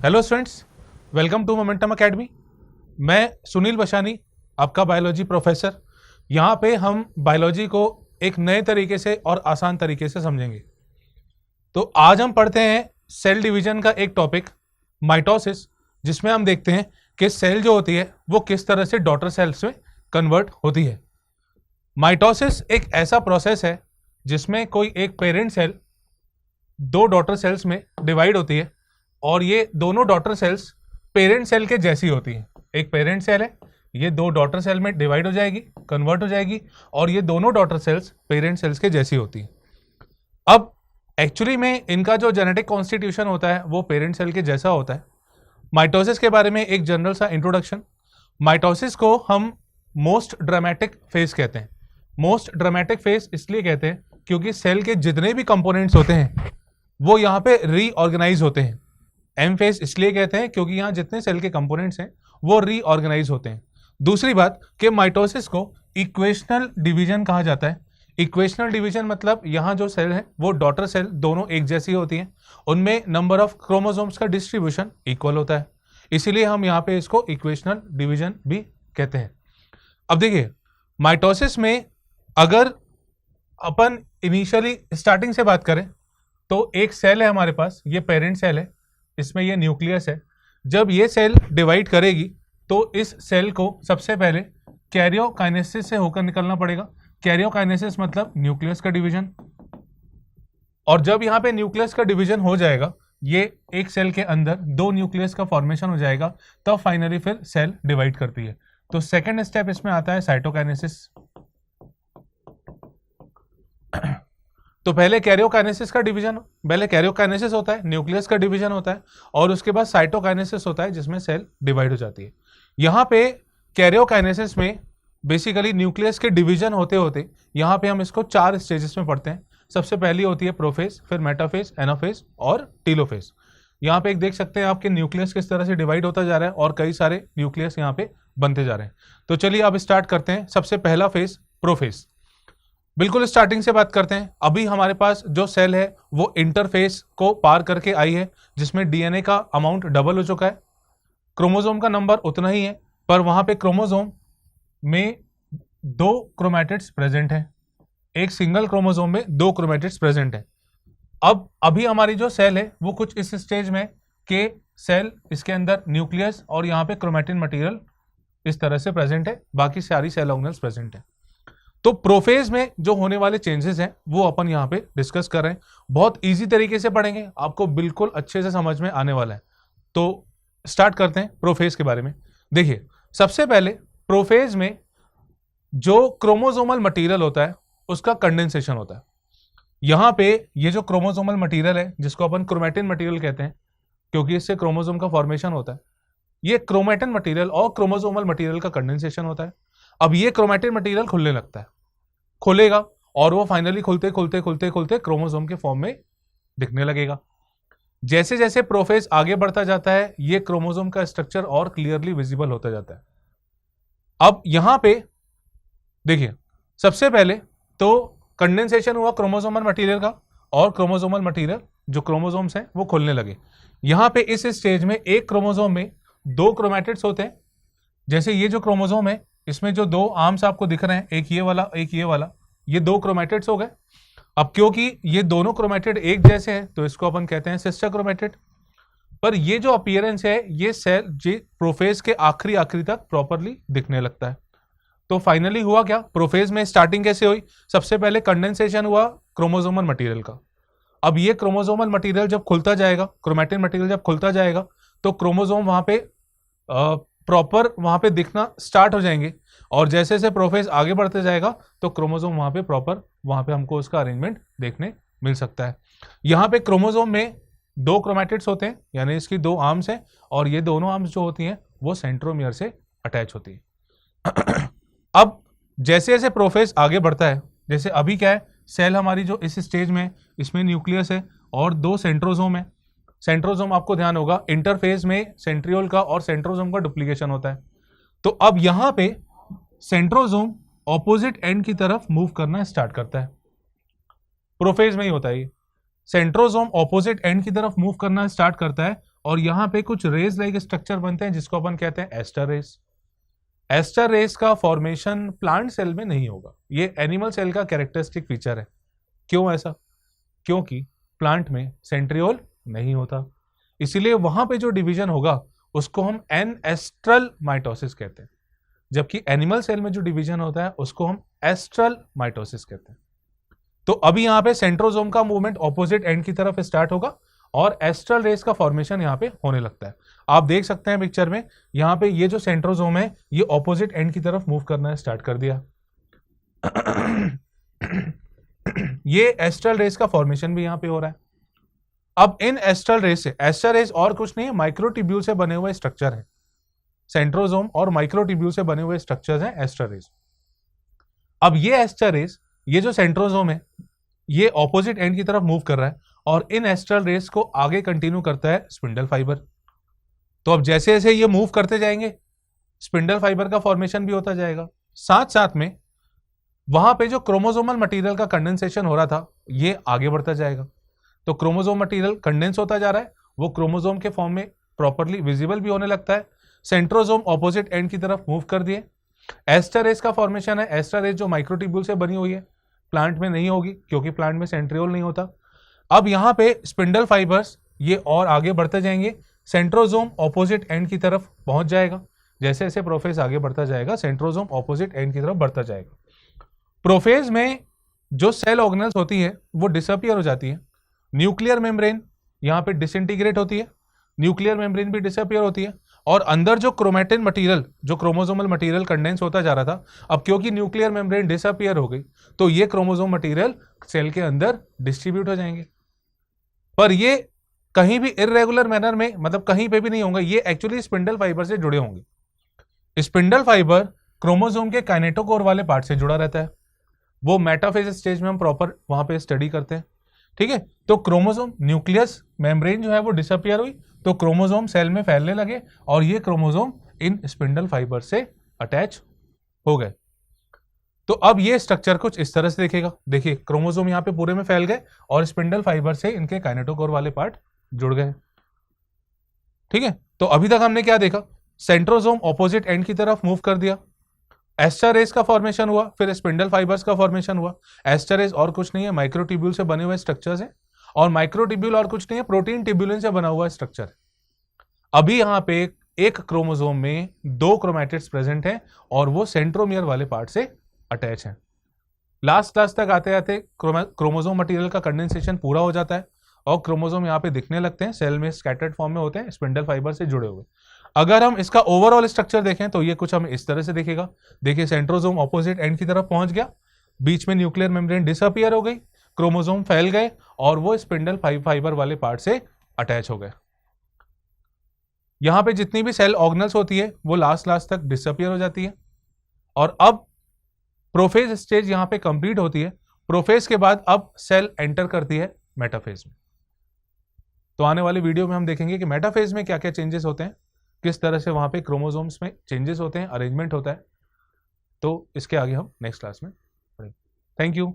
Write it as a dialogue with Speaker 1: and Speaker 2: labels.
Speaker 1: Hello students, welcome to Momentum Academy. मैं सुनील बशानी, आपका biology professor. यहाँ पे हम बायोलॉजी को एक नए तरीके से और आसान तरीके से समझेंगे। तो आज हम पढ़ते हैं सेल डिवीजन का एक टॉपिक माइटोसिस, जिसमें हम देखते हैं कि सेल जो होती है वो किस तरह से डॉटर सेल्स में कन्वर्ट होती है। माइटोसिस एक ऐसा प्रोसेस है जिसमें कोई एक पेरेंट सेल दो डॉटर सेल्स में डिवाइड होती है और ये दोनों डॉटर सेल्स पेरेंट सेल के जैसी होती हैं। एक पेरेंट सेल है, ये दो डॉटर सेल में डिवाइड हो जाएगी, कन्वर्ट हो जाएगी और ये दोनों डॉटर सेल्स पेरेंट सेल्स के जैसी होती हैं। अब एक्चुअली में इनका जो जेनेटिक कॉन्स्टिट्यूशन होता है वो पेरेंट सेल के जैसा होता है। माइटोसिस के बारे में एक जनरल सा इंट्रोडक्शन। माइटोसिस को हम मोस्ट ड्रामेटिक फेज कहते हैं। मोस्ट ड्रामेटिक फेज इसलिए कहते हैं क्योंकि सेल के जितने भी कंपोनेंट्स होते हैं वो यहाँ पे रीऑर्गेनाइज होते हैं। एम फेज इसलिए कहते हैं क्योंकि यहाँ जितने सेल के कंपोनेंट्स हैं वो रीऑर्गेनाइज होते हैं। दूसरी बात कि माइटोसिस को इक्वेशनल डिवीजन कहा जाता है। इक्वेशनल डिवीजन मतलब यहाँ जो सेल है वो डॉटर सेल दोनों एक जैसी होती हैं, उनमें नंबर ऑफ क्रोमोसोम्स का डिस्ट्रीब्यूशन इक्वल होता है, इसीलिए हम यहाँ पे इसको इक्वेशनल डिवीजन भी कहते हैं। अब देखिए, माइटोसिस में अगर अपन इनिशियली स्टार्टिंग से बात करें तो एक सेल है हमारे पास, ये पेरेंट सेल है, इसमें ये न्यूक्लियस है। जब ये सेल डिवाइड करेगी तो इस सेल को सबसे पहले कैरियोकाइनेसिस से होकर निकलना पड़ेगा। कैरियोकाइनेसिस मतलब न्यूक्लियस का डिवीजन। और जब यहाँ पे न्यूक्लियस का डिवीजन हो जाएगा, ये एक सेल के अंदर दो न्यूक्लियस का फॉर्मेशन हो जाएगा, तब फाइनली फिर सेल डिवाइड करती है। तो सेकेंड स्टेप इसमें आता है साइटोकाइनेसिस। तो पहले कैरियोकाइनेसिस का डिवीजन, पहले कैरियोकाइनेसिस होता है, न्यूक्लियस का डिवीजन होता है और उसके बाद साइटोकाइनेसिस होता है जिसमें सेल डिवाइड हो जाती है। यहाँ पे कैरियोकाइनेसिस में बेसिकली न्यूक्लियस के डिवीजन होते होते यहाँ पे हम इसको चार स्टेजेस में पढ़ते हैं। सबसे पहली होती है प्रोफेज, फिर मेटाफेज, एनाफेज और टीलोफेज। यहाँ पे एक देख सकते हैं आपके न्यूक्लियस किस तरह से डिवाइड होता जा रहा है और कई सारे न्यूक्लियस यहाँ पे बनते जा रहे हैं। तो चलिए अब स्टार्ट करते हैं। सबसे पहला फेज प्रोफेज, बिल्कुल स्टार्टिंग से बात करते हैं। अभी हमारे पास जो सेल है वो इंटरफेस को पार करके आई है, जिसमें डीएनए का अमाउंट डबल हो चुका है, क्रोमोसोम का नंबर उतना ही है, पर वहां पे क्रोमोसोम में दो क्रोमैटिड्स प्रेजेंट हैं। एक सिंगल क्रोमोसोम में दो क्रोमैटिड्स प्रेजेंट है। अब अभी हमारी जो सेल है वो कुछ इस स्टेज में के सेल, इसके अंदर न्यूक्लियस और यहाँ पे क्रोमैटिन मटेरियल इस तरह से प्रेजेंट है, बाकी सारी सेल ऑर्गेनेल्स प्रेजेंट है। तो प्रोफेज में जो होने वाले चेंजेस हैं वो अपन यहाँ पे डिस्कस कर रहे हैं। बहुत इजी तरीके से पढ़ेंगे, आपको बिल्कुल अच्छे से समझ में आने वाला है। तो स्टार्ट करते हैं प्रोफेज के बारे में। देखिए, सबसे पहले प्रोफेज में जो क्रोमोसोमल मटेरियल होता है उसका कंडेंसेशन होता है। यहाँ पे ये जो क्रोमोसोमल मटेरियल है जिसको अपन क्रोमैटिन मटेरियल कहते हैं, क्योंकि इससे क्रोमोसोम का फॉर्मेशन होता है, ये क्रोमैटिन मटेरियल और क्रोमोसोमल मटेरियल का कंडेंसेशन होता है। अब ये क्रोमैटिन मटेरियल खुलने लगता है, खुलेगा और वो फाइनली खुलते खुलते खुलते खुलते क्रोमोसोम के फॉर्म में दिखने लगेगा। जैसे जैसे प्रोफेज आगे बढ़ता जाता है ये क्रोमोसोम का स्ट्रक्चर और क्लियरली विजिबल होता जाता है। अब यहां पे देखिए, सबसे पहले तो कंडेंसेशन हुआ क्रोमोसोमल मटेरियल का और क्रोमोसोमल मटेरियल जो क्रोमोसोम्स हैं वो खुलने लगे। यहां पे इस स्टेज में एक क्रोमोसोम में दो क्रोमैटिड्स होते हैं। जैसे ये जो क्रोमोसोम है इसमें जो दो आर्म्स आपको दिख रहे हैं, एक ये वाला एक ये वाला, ये दो क्रोमैटिड्स हो गए। अब क्योंकि ये दोनों क्रोमैटिड एक जैसे हैं तो इसको अपन कहते हैं सिस्टर क्रोमैटिड। पर ये जो अपीयरेंस है ये सेल जी प्रोफेज के आखिरी तक प्रॉपरली दिखने लगता है। तो फाइनली हुआ क्या, प्रोफेज में स्टार्टिंग कैसे हुई? सबसे पहले कंडेंसेशन हुआ क्रोमोसोमल मटेरियल का। अब ये क्रोमोसोमल मटेरियल जब खुलता जाएगा, क्रोमैटिन मटेरियल जब खुलता जाएगा तो क्रोमोसोम वहां पे प्रॉपर वहां पे दिखना स्टार्ट हो जाएंगे और जैसे जैसे प्रोफेज आगे बढ़ते जाएगा तो क्रोमोसोम वहां पे प्रॉपर वहां पे हमको उसका अरेंजमेंट देखने मिल सकता है। यहाँ पे क्रोमोसोम में दो क्रोमैटिड्स होते हैं, यानी इसकी दो आर्म्स हैं और ये दोनों आर्म्स जो होती हैं वो सेंट्रोमियर से अटैच होती है। अब जैसे जैसे प्रोफेज आगे बढ़ता है, जैसे अभी क्या है, सेल हमारी जो इस स्टेज में, इसमें न्यूक्लियस है और दो सेंट्रोसोम है। सेंट्रोसोम आपको ध्यान होगा इंटरफेज में सेंट्रियोल का और सेंट्रोसोम का डुप्लीकेशन होता है। तो अब यहां पे सेंट्रोसोम ऑपोजिट एंड की तरफ मूव करना स्टार्ट करता है। प्रोफेज में ही होता है ये, सेंट्रोसोम ऑपोजिट एंड की तरफ मूव करना स्टार्ट करता है और यहाँ पे कुछ रेज लाइक स्ट्रक्चर बनते हैं जिसको अपन कहते हैं एस्टर रेस। एस्टर रेस का फॉर्मेशन प्लांट सेल में नहीं होगा, ये एनिमल सेल का कैरेक्टरिस्टिक फीचर है। क्यों ऐसा? क्योंकि प्लांट में सेंट्रियोल नहीं होता, इसीलिए वहां पे जो डिवीजन होगा उसको हम एनएस्ट्रल माइटोसिस कहते हैं, जबकि एनिमल सेल में जो डिवीजन होता है उसको हम एस्ट्रल माइटोसिस कहते हैं। तो अभी यहाँ पे सेंट्रोजोम का मूवमेंट ऑपोजिट एंड की तरफ स्टार्ट होगा और एस्ट्रल रेस का फॉर्मेशन यहाँ पे होने लगता है। आप देख सकते हैं पिक्चर में, यहाँ पे ये जो सेंट्रोजोम है ये ऑपोजिट एंड की तरफ मूव करना स्टार्ट कर दिया। ये एस्ट्रल रेस का फॉर्मेशन भी यहाँ पे हो रहा है। अब इन एस्ट्रल रेस से, एस्टर रेस और कुछ नहीं है, माइक्रोट्यूब्यूल से बने हुए स्ट्रक्चर है। सेंट्रोजोम और माइक्रोट्यूब्यूल से बने हुए स्ट्रक्चर्स हैं एस्टर रेस। अब ये एस्टर रेस, ये जो सेंट्रोजोम है ये ऑपोजिट एंड की तरफ मूव कर रहा है और इन एस्ट्रल रेस को आगे कंटिन्यू करता है स्पिंडल फाइबर। तो अब जैसे जैसे ये मूव करते जाएंगे स्पिंडल फाइबर का फॉर्मेशन भी होता जाएगा, साथ साथ में वहां पे जो क्रोमोसोमल मटेरियल का कंडेंसेशन हो रहा था ये आगे बढ़ता जाएगा। तो क्रोमोसोम मटेरियल कंडेंस होता जा रहा है, वो क्रोमोसोम के फॉर्म में प्रॉपर्ली विजिबल भी होने लगता है। सेंट्रोजोम ऑपोजिट एंड की तरफ मूव कर दिए। एस्टर रेस का फॉर्मेशन है, एस्टर रेस जो माइक्रोट्यूब्यूल से बनी हुई है, प्लांट में नहीं होगी क्योंकि प्लांट में सेंट्रियोल नहीं होता। अब यहाँ पे स्पिंडल फाइबर्स ये और आगे बढ़ते जाएंगे, सेंट्रोजोम ऑपोजिट एंड की तरफ पहुंच जाएगा। जैसे जैसे प्रोफेज आगे बढ़ता जाएगा सेंट्रोजोम ऑपोजिट एंड की तरफ बढ़ता जाएगा। प्रोफेज में जो सेल ऑर्गेनेल्स होती है वो डिसअपियर हो जाती है। न्यूक्लियर मेम्ब्रेन यहाँ पे डिसइंटीग्रेट होती है, न्यूक्लियर मेम्ब्रेन भी डिसअपियर होती है और अंदर जो क्रोमेटिन मटेरियल, जो क्रोमोसोमल मटेरियल कंडेंस होता जा रहा था, अब क्योंकि न्यूक्लियर मेम्ब्रेन डिसअपियर हो गई तो ये क्रोमोसोम मटेरियल सेल के अंदर डिस्ट्रीब्यूट हो जाएंगे। पर ये कहीं भी इररेगुलर मैनर में, मतलब कहीं पे भी नहीं होंगे, ये एक्चुअली स्पिंडल फाइबर से जुड़े होंगे। स्पिंडल फाइबर क्रोमोसोम के काइनेटोकोर वाले पार्ट से जुड़ा रहता है, वो मेटाफेज स्टेज में हम प्रॉपर वहां पे स्टडी करते हैं। ठीक है, तो क्रोमोसोम न्यूक्लियस मेम्ब्रेन जो है वो डिसअपियर हुई तो क्रोमोसोम सेल में फैलने लगे और ये क्रोमोसोम इन स्पिंडल फाइबर से अटैच हो गए। तो अब ये स्ट्रक्चर कुछ इस तरह से दिखेगा। देखिए क्रोमोसोम यहाँ पे पूरे में फैल गए और स्पिंडल फाइबर से इनके काइनेटोकोर वाले पार्ट जुड़ गए। ठीक है, तो अभी तक हमने क्या देखा, सेंट्रोजोम ऑपोजिट एंड की तरफ मूव कर दिया, एस्टर रेस का फॉर्मेशन हुआ, फिर स्पिंडल फाइबर्स का फॉर्मेशन हुआ। एस्टर रेस और कुछ नहीं है, माइक्रोट्यूब्यूल से बने हुए स्ट्रक्चर्स हैं और माइक्रोट्यूब्यूल और कुछ नहीं है, प्रोटीन ट्यूब्यूलिन से बना हुआ स्ट्रक्चर है। अभी यहाँ पे एक क्रोमोसोम में 2 क्रोमैटिड्स प्रेजेंट हैं और वो सेंट्रोमियर वाले पार्ट से अटैच हैं। लास्ट क्लास तक आते आते क्रोमोसोम मटेरियल का कंडेंसेशन पूरा हो जाता है और क्रोमोसोम यहाँ पे दिखने लगते हैं, सेल में स्कैटर्ड फॉर्म में होते हैं, स्पिंडल फाइबर से जुड़े हुए। अगर हम इसका ओवरऑल स्ट्रक्चर देखें तो ये कुछ हमें इस तरह से दिखेगा। देखिए सेंट्रोजोम ऑपोजिट एंड की तरफ पहुंच गया, बीच में न्यूक्लियर मेम्ब्रेन डिसअपियर हो गई, क्रोमोसोम फैल गए और वो स्पिंडल फाइबर वाले पार्ट से अटैच हो गए। यहां पे जितनी भी सेल ऑर्गेनल्स होती है वो लास्ट तक डिसअपियर हो जाती है और अब प्रोफेज स्टेज यहां पे कंप्लीट होती है। प्रोफेज के बाद अब सेल एंटर करती है मेटाफेज में। तो आने वाले वीडियो में हम देखेंगे कि मेटाफेज में क्या क्या चेंजेस होते हैं, किस तरह से वहां पे क्रोमोसोम्स में चेंजेस होते हैं, अरेंजमेंट होता है। तो इसके आगे हम नेक्स्ट क्लास में पढ़ेंगे। Thank you.